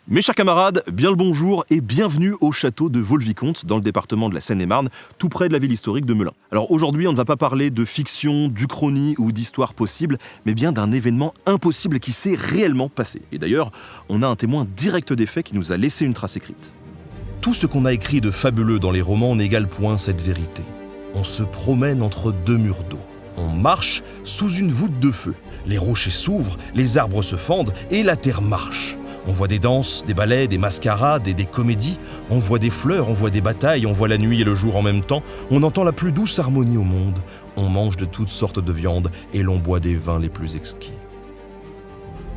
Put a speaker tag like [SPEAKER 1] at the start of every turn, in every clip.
[SPEAKER 1] Mes chers camarades, bien le bonjour et bienvenue au château de Vaux-le-Vicomte dans le département de la Seine-et-Marne, tout près de la ville historique de Melun. Alors aujourd'hui, on ne va pas parler de fiction, d'uchronie ou d'histoire possible, mais bien d'un événement impossible qui s'est réellement passé. Et d'ailleurs, on a un témoin direct des faits qui nous a laissé une trace écrite.
[SPEAKER 2] Tout ce qu'on a écrit de fabuleux dans les romans n'égale point cette vérité. On se promène entre deux murs d'eau. On marche sous une voûte de feu. Les rochers s'ouvrent, les arbres se fendent et la terre marche. On voit des danses, des ballets, des mascarades et des comédies. On voit des fleurs, on voit des batailles, on voit la nuit et le jour en même temps. On entend la plus douce harmonie au monde. On mange de toutes sortes de viandes et l'on boit des vins les plus exquis.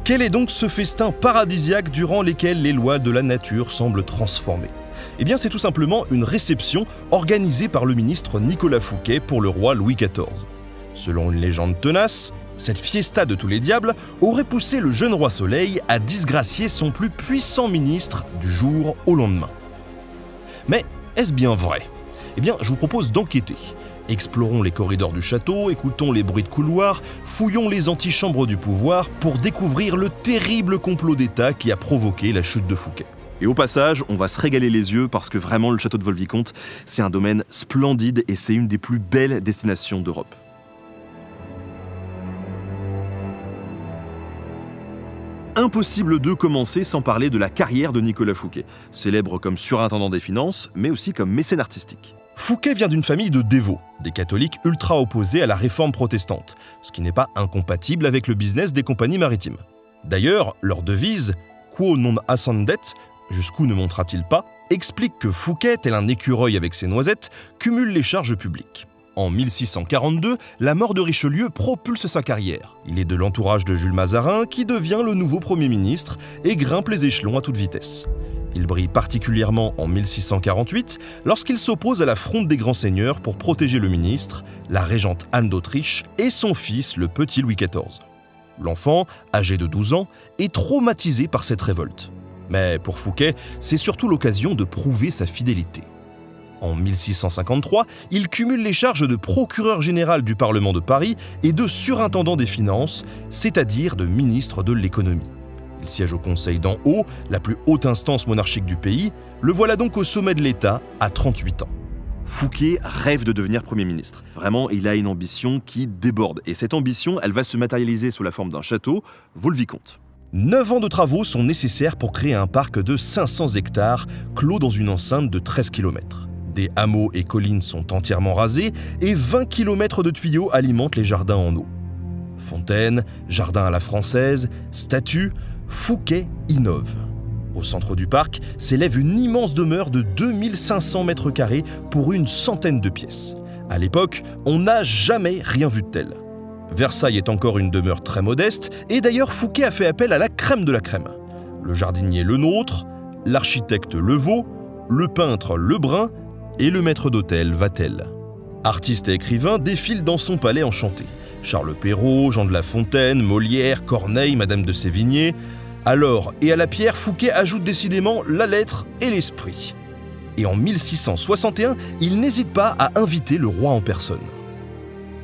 [SPEAKER 2] Quel est donc ce festin paradisiaque durant lequel les lois de la nature semblent transformées ? Eh bien, c'est tout simplement une réception organisée par le ministre Nicolas Fouquet pour le roi Louis XIV. Selon une légende tenace, cette fiesta de tous les diables aurait poussé le jeune roi Soleil à disgracier son plus puissant ministre du jour au lendemain. Mais est-ce bien vrai ? Eh bien, je vous propose d'enquêter. Explorons les corridors du château, écoutons les bruits de couloirs, fouillons les antichambres du pouvoir pour découvrir le terrible complot d'État qui a provoqué la chute de Fouquet.
[SPEAKER 1] Et au passage, on va se régaler les yeux parce que vraiment le château de Vaux-le-Vicomte, c'est un domaine splendide et c'est une des plus belles destinations d'Europe. Impossible de commencer sans parler de la carrière de Nicolas Fouquet, célèbre comme surintendant des finances, mais aussi comme mécène artistique.
[SPEAKER 2] Fouquet vient d'une famille de dévots, des catholiques ultra opposés à la réforme protestante, ce qui n'est pas incompatible avec le business des compagnies maritimes. D'ailleurs, leur devise « Quo non ascendet », jusqu'où ne montera-t-il pas, explique que Fouquet, tel un écureuil avec ses noisettes, cumule les charges publiques. En 1642, la mort de Richelieu propulse sa carrière. Il est de l'entourage de Jules Mazarin qui devient le nouveau Premier ministre et grimpe les échelons à toute vitesse. Il brille particulièrement en 1648 lorsqu'il s'oppose à la fronde des grands seigneurs pour protéger le ministre, la régente Anne d'Autriche et son fils, le petit Louis XIV. L'enfant, âgé de 12 ans, est traumatisé par cette révolte. Mais pour Fouquet, c'est surtout l'occasion de prouver sa fidélité. En 1653, il cumule les charges de procureur général du Parlement de Paris et de surintendant des finances, c'est-à-dire de ministre de l'économie. Il siège au Conseil d'en haut, la plus haute instance monarchique du pays. Le voilà donc au sommet de l'État à 38 ans.
[SPEAKER 1] Fouquet rêve de devenir Premier ministre. Vraiment, il a une ambition qui déborde. Et cette ambition, elle va se matérialiser sous la forme d'un château, Vaux-le-Vicomte.
[SPEAKER 2] 9 ans de travaux sont nécessaires pour créer un parc de 500 hectares, clos dans une enceinte de 13 km. Des hameaux et collines sont entièrement rasés et 20 km de tuyaux alimentent les jardins en eau. Fontaines, jardins à la française, statues, Fouquet innove. Au centre du parc s'élève une immense demeure de 2500 mètres carrés pour une centaine de pièces. À l'époque, on n'a jamais rien vu de tel. Versailles est encore une demeure très modeste et d'ailleurs Fouquet a fait appel à la crème de la crème. Le jardinier Lenôtre, l'architecte Levaux, le peintre Lebrun et le maître d'hôtel Vatel. Artistes et écrivains défilent dans son palais enchanté. Charles Perrault, Jean de La Fontaine, Molière, Corneille, Madame de Sévigné. À l'or et à la pierre, Fouquet ajoute décidément la lettre et l'esprit. Et en 1661, il n'hésite pas à inviter le roi en personne.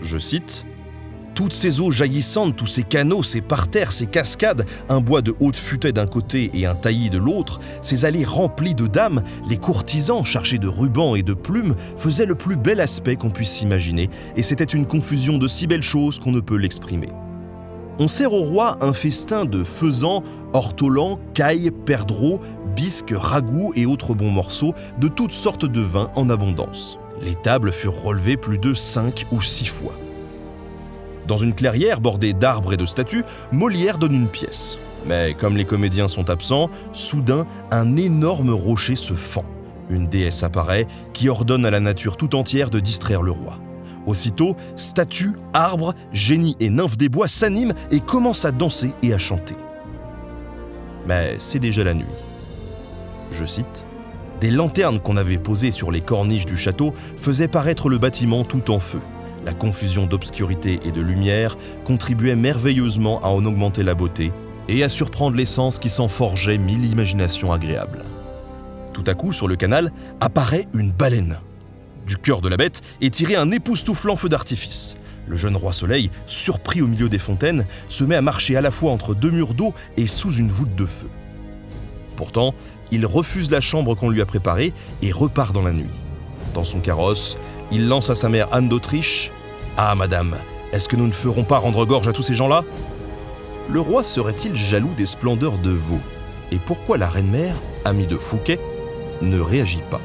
[SPEAKER 2] Je cite: « Toutes ces eaux jaillissantes, tous ces canaux, ces parterres, ces cascades, un bois de haute futaie d'un côté et un taillis de l'autre, ces allées remplies de dames, les courtisans chargés de rubans et de plumes faisaient le plus bel aspect qu'on puisse s'imaginer, et c'était une confusion de si belles choses qu'on ne peut l'exprimer. On sert au roi un festin de faisans, ortolans, cailles, perdreaux, bisques, ragoûts et autres bons morceaux, de toutes sortes de vins en abondance. Les tables furent relevées plus de 5 ou 6 fois. Dans une clairière bordée d'arbres et de statues, Molière donne une pièce. Mais comme les comédiens sont absents, soudain, un énorme rocher se fend. Une déesse apparaît qui ordonne à la nature tout entière de distraire le roi. Aussitôt, statues, arbres, génies et nymphes des bois s'animent et commencent à danser et à chanter. Mais c'est déjà la nuit. Je cite: « Des lanternes qu'on avait posées sur les corniches du château faisaient paraître le bâtiment tout en feu. La confusion d'obscurité et de lumière contribuait merveilleusement à en augmenter la beauté et à surprendre les sens qui s'en forgeaient mille imaginations agréables. Tout à coup, sur le canal, apparaît une baleine. Du cœur de la bête est tiré un époustouflant feu d'artifice. Le jeune roi Soleil, surpris au milieu des fontaines, se met à marcher à la fois entre deux murs d'eau et sous une voûte de feu. Pourtant, il refuse la chambre qu'on lui a préparée et repart dans la nuit. Dans son carrosse, il lance à sa mère Anne d'Autriche « Ah, madame, est-ce que nous ne ferons pas rendre gorge à tous ces gens-là » Le roi serait-il jaloux des splendeurs de Vaux? Et pourquoi la reine-mère, amie de Fouquet, ne réagit pas?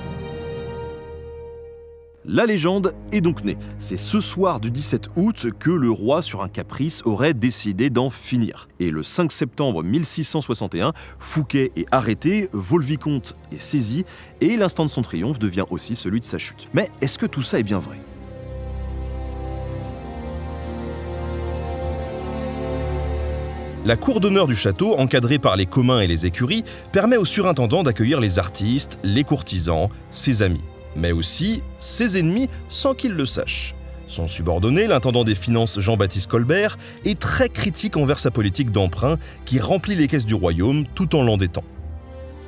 [SPEAKER 1] La légende est donc née. C'est ce soir du 17 août que le roi, sur un caprice, aurait décidé d'en finir. Et le 5 septembre 1661, Fouquet est arrêté, Vaux-le-Vicomte est saisi, et l'instant de son triomphe devient aussi celui de sa chute. Mais est-ce que tout ça est bien vrai?
[SPEAKER 2] La cour d'honneur du château, encadrée par les communs et les écuries, permet au surintendant d'accueillir les artistes, les courtisans, ses amis, mais aussi ses ennemis sans qu'il le sache. Son subordonné, l'intendant des finances Jean-Baptiste Colbert, est très critique envers sa politique d'emprunt qui remplit les caisses du royaume tout en l'endettant.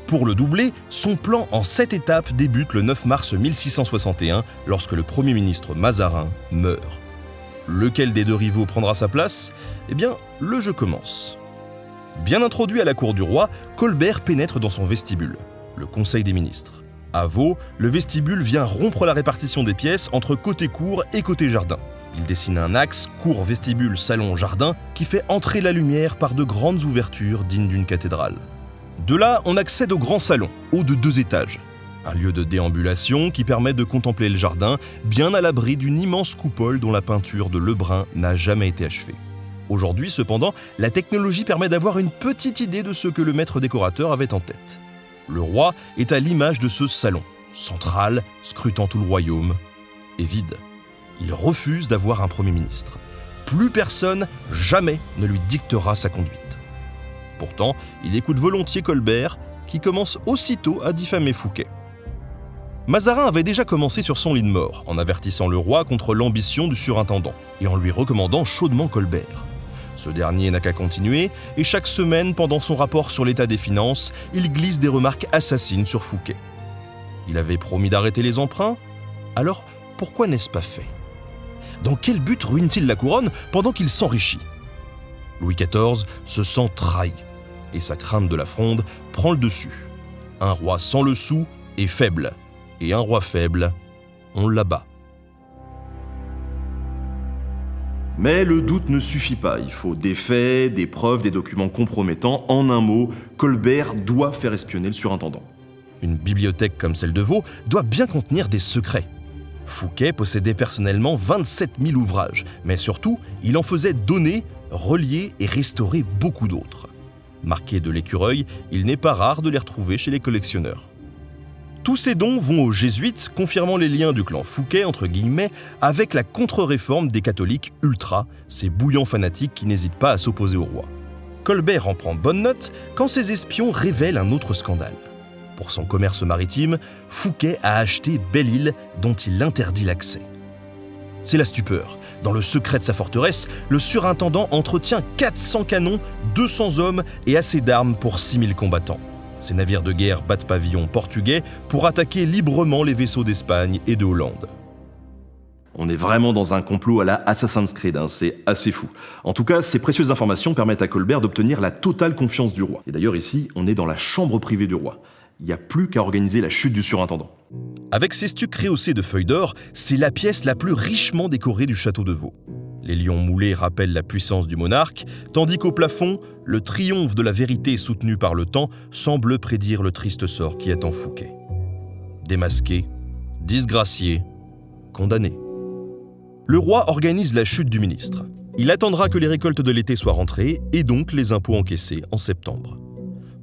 [SPEAKER 2] Pour le doubler, son plan en 7 étapes débute le 9 mars 1661 lorsque le Premier ministre Mazarin meurt. Lequel des deux rivaux prendra sa place? Eh bien, le jeu commence. Bien introduit à la cour du roi, Colbert pénètre dans son vestibule, le Conseil des ministres. À Vaux, le vestibule vient rompre la répartition des pièces entre côté cour et côté jardin. Il dessine un axe cour, vestibule, salon, jardin qui fait entrer la lumière par de grandes ouvertures dignes d'une cathédrale. De là, on accède au grand salon, haut de 2 étages. Un lieu de déambulation qui permet de contempler le jardin, bien à l'abri d'une immense coupole dont la peinture de Lebrun n'a jamais été achevée. Aujourd'hui, cependant, la technologie permet d'avoir une petite idée de ce que le maître décorateur avait en tête. Le roi est à l'image de ce salon, central, scrutant tout le royaume, et vide. Il refuse d'avoir un Premier ministre. Plus personne, jamais, ne lui dictera sa conduite. Pourtant, il écoute volontiers Colbert, qui commence aussitôt à diffamer Fouquet. Mazarin avait déjà commencé sur son lit de mort, en avertissant le roi contre l'ambition du surintendant, et en lui recommandant chaudement Colbert. Ce dernier n'a qu'à continuer, et chaque semaine, pendant son rapport sur l'état des finances, il glisse des remarques assassines sur Fouquet. Il avait promis d'arrêter les emprunts, alors pourquoi n'est-ce pas fait? Dans quel but ruine-t-il la couronne pendant qu'il s'enrichit? Louis XIV se sent trahi, et sa crainte de la fronde prend le dessus. Un roi sans le sou est faible, et un roi faible, on l'abat.
[SPEAKER 1] Mais le doute ne suffit pas, il faut des faits, des preuves, des documents compromettants. En un mot, Colbert doit faire espionner le surintendant.
[SPEAKER 2] Une bibliothèque comme celle de Vaux doit bien contenir des secrets. Fouquet possédait personnellement 27 000 ouvrages, mais surtout, il en faisait donner, relier et restaurer beaucoup d'autres. Marqués de l'écureuil, il n'est pas rare de les retrouver chez les collectionneurs. Tous ces dons vont aux jésuites, confirmant les liens du clan Fouquet, entre guillemets, avec la contre-réforme des catholiques ultra, ces bouillants fanatiques qui n'hésitent pas à s'opposer au roi. Colbert en prend bonne note quand ses espions révèlent un autre scandale. Pour son commerce maritime, Fouquet a acheté Belle-Île dont il interdit l'accès. C'est la stupeur. Dans le secret de sa forteresse, le surintendant entretient 400 canons, 200 hommes et assez d'armes pour 6000 combattants. Ces navires de guerre battent pavillon portugais pour attaquer librement les vaisseaux d'Espagne et de Hollande.
[SPEAKER 1] On est vraiment dans un complot à la Assassin's Creed, c'est assez fou. En tout cas, ces précieuses informations permettent à Colbert d'obtenir la totale confiance du roi. Et d'ailleurs ici, on est dans la chambre privée du roi. Il n'y a plus qu'à organiser la chute du surintendant.
[SPEAKER 2] Avec ses stucs rehaussés de feuilles d'or, c'est la pièce la plus richement décorée du château de Vaux. Les lions moulés rappellent la puissance du monarque, tandis qu'au plafond, le triomphe de la vérité soutenu par le temps semble prédire le triste sort qui attend Fouquet. Démasqué, disgracié, condamné. Le roi organise la chute du ministre. Il attendra que les récoltes de l'été soient rentrées et donc les impôts encaissés en septembre.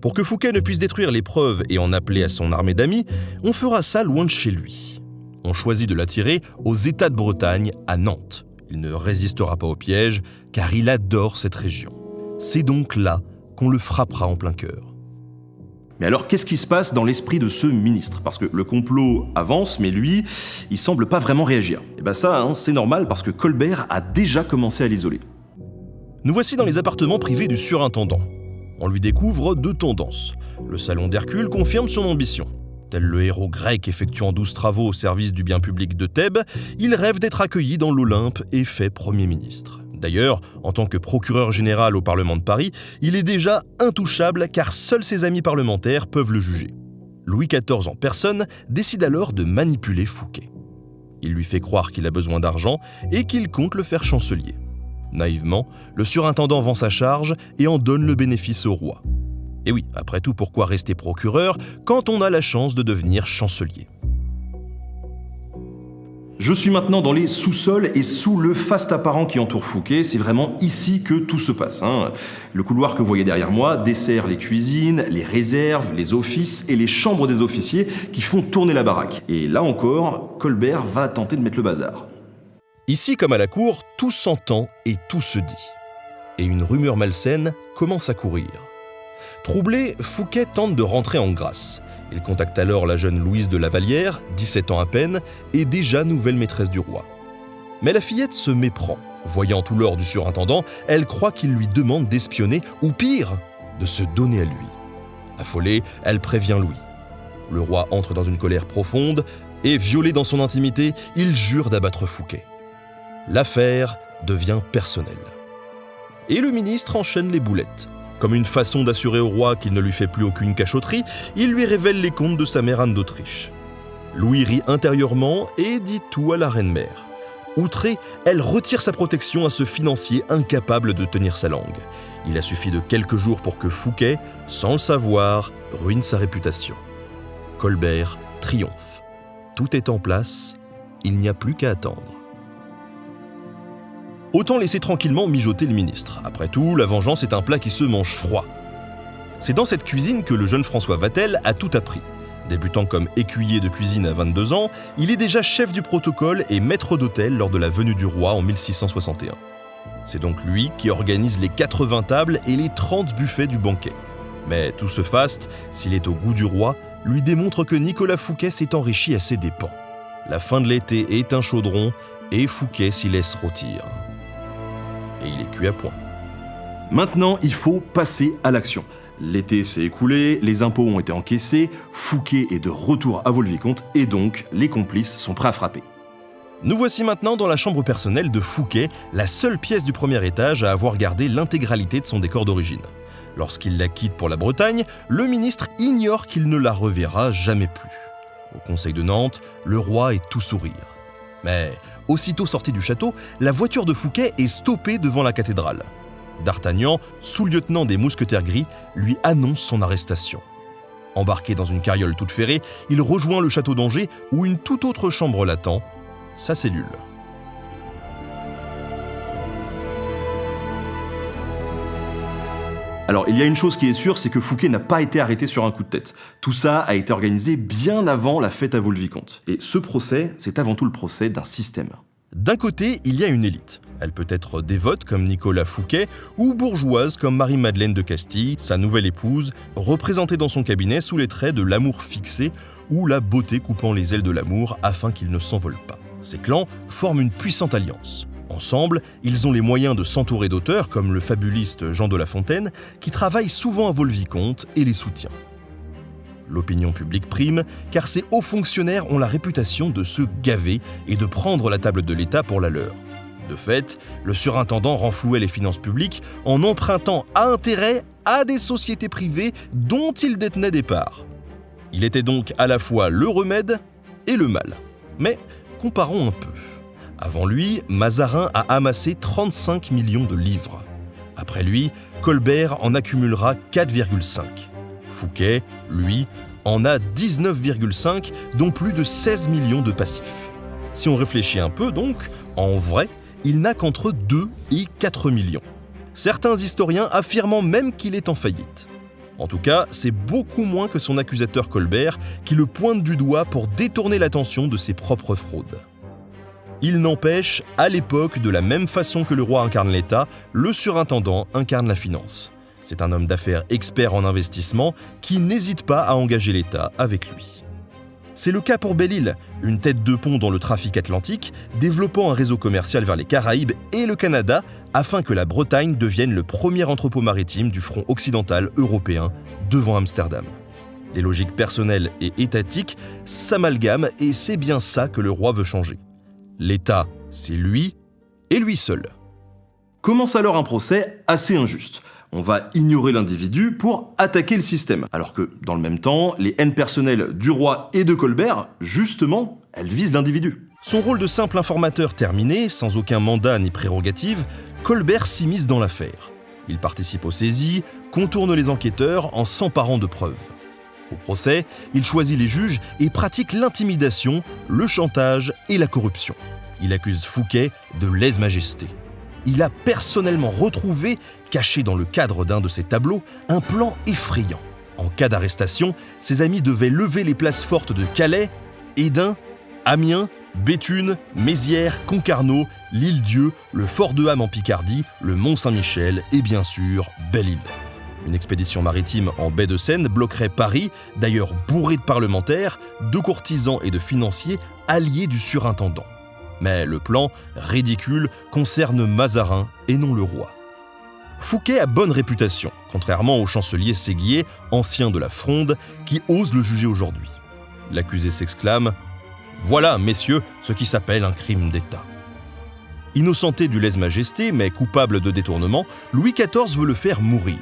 [SPEAKER 2] Pour que Fouquet ne puisse détruire les preuves et en appeler à son armée d'amis, on fera ça loin de chez lui. On choisit de l'attirer aux États de Bretagne, à Nantes. Il ne résistera pas au piège, car il adore cette région. C'est donc là qu'on le frappera en plein cœur.
[SPEAKER 1] Mais alors, qu'est-ce qui se passe dans l'esprit de ce ministre? Parce que le complot avance, mais lui, il semble pas vraiment réagir. Et ben ça, c'est normal, parce que Colbert a déjà commencé à l'isoler.
[SPEAKER 2] Nous voici dans les appartements privés du surintendant. On lui découvre 2 tendances. Le salon d'Hercule confirme son ambition. Tel le héros grec effectuant 12 travaux au service du bien public de Thèbes, il rêve d'être accueilli dans l'Olympe et fait Premier ministre. D'ailleurs, en tant que procureur général au Parlement de Paris, il est déjà intouchable car seuls ses amis parlementaires peuvent le juger. Louis XIV en personne décide alors de manipuler Fouquet. Il lui fait croire qu'il a besoin d'argent et qu'il compte le faire chancelier. Naïvement, le surintendant vend sa charge et en donne le bénéfice au roi. Et oui, après tout, pourquoi rester procureur quand on a la chance de devenir chancelier ?
[SPEAKER 1] Je suis maintenant dans les sous-sols et sous le faste apparent qui entoure Fouquet. C'est vraiment ici que tout se passe. Le couloir que vous voyez derrière moi dessert les cuisines, les réserves, les offices et les chambres des officiers qui font tourner la baraque. Et là encore, Colbert va tenter de mettre le bazar.
[SPEAKER 2] Ici comme à la cour, tout s'entend et tout se dit. Et une rumeur malsaine commence à courir. Troublé, Fouquet tente de rentrer en grâce. Il contacte alors la jeune Louise de La Vallière, 17 ans à peine, et déjà nouvelle maîtresse du roi. Mais la fillette se méprend. Voyant tout l'or du surintendant, elle croit qu'il lui demande d'espionner, ou pire, de se donner à lui. Affolée, elle prévient Louis. Le roi entre dans une colère profonde, et violé dans son intimité, il jure d'abattre Fouquet. L'affaire devient personnelle. Et le ministre enchaîne les boulettes. Comme une façon d'assurer au roi qu'il ne lui fait plus aucune cachotterie, il lui révèle les comptes de sa mère Anne d'Autriche. Louis rit intérieurement et dit tout à la reine-mère. Outrée, elle retire sa protection à ce financier incapable de tenir sa langue. Il a suffi de quelques jours pour que Fouquet, sans le savoir, ruine sa réputation. Colbert triomphe. Tout est en place, il n'y a plus qu'à attendre. Autant laisser tranquillement mijoter le ministre. Après tout, la vengeance est un plat qui se mange froid. C'est dans cette cuisine que le jeune François Vatel a tout appris. Débutant comme écuyer de cuisine à 22 ans, il est déjà chef du protocole et maître d'hôtel lors de la venue du roi en 1661. C'est donc lui qui organise les 80 tables et les 30 buffets du banquet. Mais tout ce faste, s'il est au goût du roi, lui démontre que Nicolas Fouquet s'est enrichi à ses dépens. La fin de l'été est un chaudron et Fouquet s'y laisse rôtir. Et il est cuit à point.
[SPEAKER 1] Maintenant, il faut passer à l'action. L'été s'est écoulé, les impôts ont été encaissés, Fouquet est de retour à Vaux-le-Vicomte et donc les complices sont prêts à frapper.
[SPEAKER 2] Nous voici maintenant dans la chambre personnelle de Fouquet, la seule pièce du premier étage à avoir gardé l'intégralité de son décor d'origine. Lorsqu'il la quitte pour la Bretagne, le ministre ignore qu'il ne la reverra jamais plus. Au Conseil de Nantes, le roi est tout sourire. Mais aussitôt sorti du château, la voiture de Fouquet est stoppée devant la cathédrale. D'Artagnan, sous-lieutenant des Mousquetaires Gris, lui annonce son arrestation. Embarqué dans une carriole toute ferrée, il rejoint le château d'Angers où une toute autre chambre l'attend, sa cellule.
[SPEAKER 1] Alors, il y a une chose qui est sûre, c'est que Fouquet n'a pas été arrêté sur un coup de tête. Tout ça a été organisé bien avant la fête à Vaux-le-Vicomte. Et ce procès, c'est avant tout le procès d'un système.
[SPEAKER 2] D'un côté, il y a une élite. Elle peut être dévote comme Nicolas Fouquet ou bourgeoise comme Marie-Madeleine de Castille, sa nouvelle épouse, représentée dans son cabinet sous les traits de l'amour fixé ou la beauté coupant les ailes de l'amour afin qu'il ne s'envole pas. Ces clans forment une puissante alliance. Ensemble, ils ont les moyens de s'entourer d'auteurs comme le fabuliste Jean de La Fontaine, qui travaille souvent à Vaux-le-Vicomte et les soutient. L'opinion publique prime, car ces hauts fonctionnaires ont la réputation de se gaver et de prendre la table de l'État pour la leur. De fait, le surintendant renflouait les finances publiques en empruntant à intérêt à des sociétés privées dont il détenait des parts. Il était donc à la fois le remède et le mal. Mais comparons un peu. Avant lui, Mazarin a amassé 35 millions de livres. Après lui, Colbert en accumulera 4,5. Fouquet, lui, en a 19,5, dont plus de 16 millions de passifs. Si on réfléchit un peu donc, en vrai, il n'a qu'entre 2 et 4 millions. Certains historiens affirmant même qu'il est en faillite. En tout cas, c'est beaucoup moins que son accusateur Colbert qui le pointe du doigt pour détourner l'attention de ses propres fraudes. Il n'empêche, à l'époque, de la même façon que le roi incarne l'État, le surintendant incarne la finance. C'est un homme d'affaires expert en investissement qui n'hésite pas à engager l'État avec lui. C'est le cas pour Belle-Île, une tête de pont dans le trafic atlantique, développant un réseau commercial vers les Caraïbes et le Canada afin que la Bretagne devienne le premier entrepôt maritime du front occidental européen devant Amsterdam. Les logiques personnelles et étatiques s'amalgament et c'est bien ça que le roi veut changer. L'État, c'est lui et lui seul.
[SPEAKER 1] Commence alors un procès assez injuste. On va ignorer l'individu pour attaquer le système. Alors que, dans le même temps, les haines personnelles du roi et de Colbert, justement, elles visent l'individu.
[SPEAKER 2] Son rôle de simple informateur terminé, sans aucun mandat ni prérogative, Colbert s'immisce dans l'affaire. Il participe aux saisies, contourne les enquêteurs en s'emparant de preuves. Au procès, il choisit les juges et pratique l'intimidation, le chantage et la corruption. Il accuse Fouquet de lèse-majesté. Il a personnellement retrouvé, caché dans le cadre d'un de ses tableaux, un plan effrayant. En cas d'arrestation, ses amis devaient lever les places fortes de Calais, Hesdin, Amiens, Béthune, Mézières, Concarneau, l'Île-Dieu, le Fort de Ham en Picardie, le Mont-Saint-Michel et bien sûr Belle-Île. Une expédition maritime en baie de Seine bloquerait Paris, d'ailleurs bourré de parlementaires, de courtisans et de financiers alliés du surintendant. Mais le plan, ridicule, concerne Mazarin et non le roi. Fouquet a bonne réputation, contrairement au chancelier Séguier, ancien de la Fronde, qui ose le juger aujourd'hui. L'accusé s'exclame « Voilà, messieurs, ce qui s'appelle un crime d'État ». Innocenté du lèse-majesté, mais coupable de détournement, Louis XIV veut le faire mourir.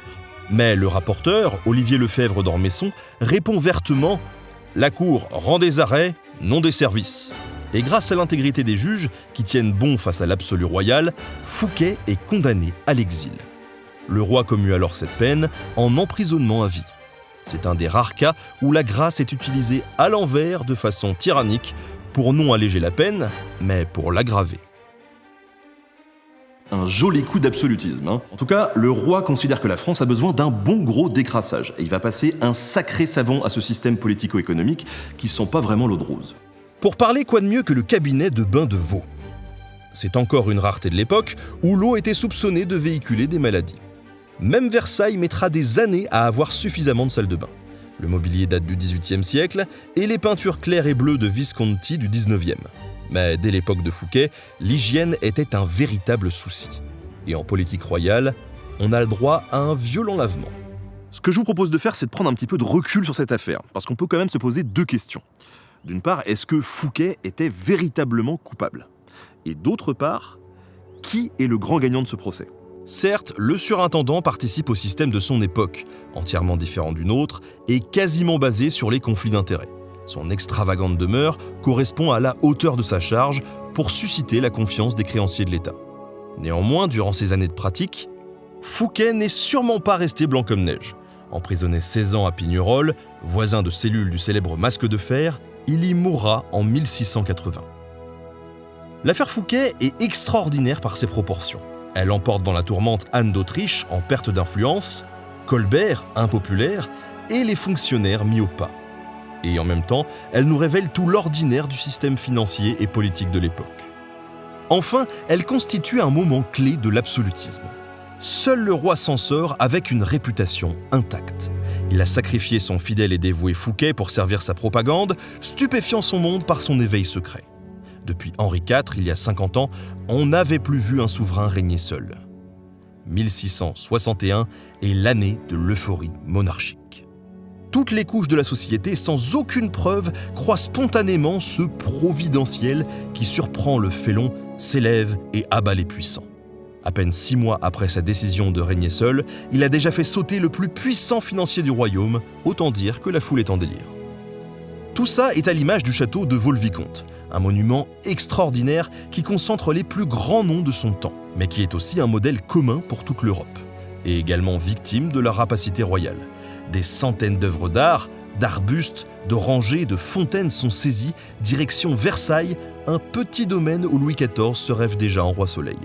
[SPEAKER 2] Mais le rapporteur, Olivier Lefebvre d'Ormesson, répond vertement « La Cour rend des arrêts, non des services ». Et grâce à l'intégrité des juges, qui tiennent bon face à l'absolu royal, Fouquet est condamné à l'exil. Le roi commue alors cette peine en emprisonnement à vie. C'est un des rares cas où la grâce est utilisée à l'envers de façon tyrannique pour non alléger la peine, mais pour l'aggraver.
[SPEAKER 1] Un joli coup d'absolutisme. En tout cas, le roi considère que la France a besoin d'un bon gros décrassage. Et il va passer un sacré savon à ce système politico-économique qui sent pas vraiment l'eau de rose.
[SPEAKER 2] Pour parler, quoi de mieux que le cabinet de bain de veau ? C'est encore une rareté de l'époque où l'eau était soupçonnée de véhiculer des maladies. Même Versailles mettra des années à avoir suffisamment de salles de bain. Le mobilier date du XVIIIe siècle et les peintures claires et bleues de Visconti du XIXe. Mais dès l'époque de Fouquet, l'hygiène était un véritable souci. Et en politique royale, on a le droit à un violent lavement.
[SPEAKER 1] Ce que je vous propose de faire, c'est de prendre un petit peu de recul sur cette affaire, parce qu'on peut quand même se poser deux questions. D'une part, est-ce que Fouquet était véritablement coupable ? Et d'autre part, qui est le grand gagnant de ce procès ?
[SPEAKER 2] Certes, le surintendant participe au système de son époque, entièrement différent d'une autre et quasiment basé sur les conflits d'intérêts. Son extravagante demeure correspond à la hauteur de sa charge pour susciter la confiance des créanciers de l'État. Néanmoins, durant ces années de pratique, Fouquet n'est sûrement pas resté blanc comme neige. Emprisonné 16 ans à Pignerol, voisin de cellule du célèbre Masque de Fer, il y mourra en 1680. L'affaire Fouquet est extraordinaire par ses proportions. Elle emporte dans la tourmente Anne d'Autriche en perte d'influence, Colbert, impopulaire, et les fonctionnaires mis au pas. Et en même temps, elle nous révèle tout l'ordinaire du système financier et politique de l'époque. Enfin, elle constitue un moment clé de l'absolutisme. Seul le roi s'en sort avec une réputation intacte. Il a sacrifié son fidèle et dévoué Fouquet pour servir sa propagande, stupéfiant son monde par son éveil secret. Depuis Henri IV, il y a 50 ans, on n'avait plus vu un souverain régner seul. 1661 est l'année de l'euphorie monarchique. Toutes les couches de la société, sans aucune preuve, croient spontanément ce providentiel qui surprend le félon, s'élève et abat les puissants. À peine 6 mois après sa décision de régner seul, il a déjà fait sauter le plus puissant financier du royaume, autant dire que la foule est en délire. Tout ça est à l'image du château de Vaux-le-Vicomte, un monument extraordinaire qui concentre les plus grands noms de son temps, mais qui est aussi un modèle commun pour toute l'Europe, et également victime de la rapacité royale. Des centaines d'œuvres d'art, d'arbustes, d'orangers, de fontaines sont saisies, direction Versailles, un petit domaine où Louis XIV se rêve déjà en roi soleil.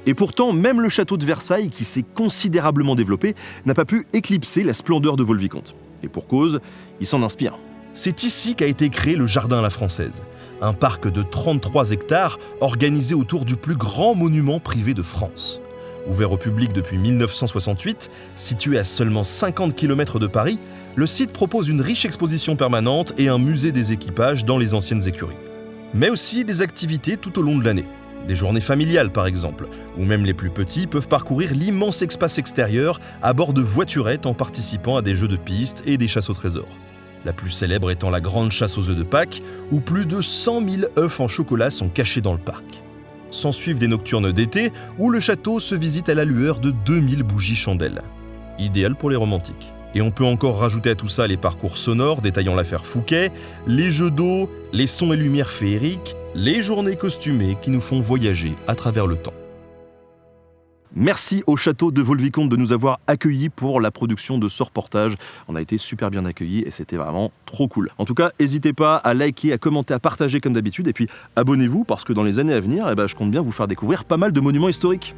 [SPEAKER 1] Et pourtant, même le château de Versailles, qui s'est considérablement développé, n'a pas pu éclipser la splendeur de Vaux-le-Vicomte. Et pour cause, il s'en inspire.
[SPEAKER 2] C'est ici qu'a été créé le Jardin à la Française, un parc de 33 hectares organisé autour du plus grand monument privé de France. Ouvert au public depuis 1968, situé à seulement 50 km de Paris, le site propose une riche exposition permanente et un musée des équipages dans les anciennes écuries. Mais aussi des activités tout au long de l'année. Des journées familiales par exemple, où même les plus petits peuvent parcourir l'immense espace extérieur à bord de voiturettes en participant à des jeux de piste et des chasses au trésor. La plus célèbre étant la grande chasse aux œufs de Pâques, où plus de 100 000 œufs en chocolat sont cachés dans le parc. S'ensuivent des nocturnes d'été où le château se visite à la lueur de 2000 bougies chandelles. Idéal pour les romantiques. Et on peut encore rajouter à tout ça les parcours sonores détaillant l'affaire Fouquet, les jeux d'eau, les sons et lumières féeriques, les journées costumées qui nous font voyager à travers le temps.
[SPEAKER 1] Merci au château de Vaux-le-Vicomte de nous avoir accueillis pour la production de ce reportage. On a été super bien accueillis et c'était vraiment trop cool. En tout cas, n'hésitez pas à liker, à commenter, à partager comme d'habitude et puis abonnez-vous parce que dans les années à venir, je compte bien vous faire découvrir pas mal de monuments historiques.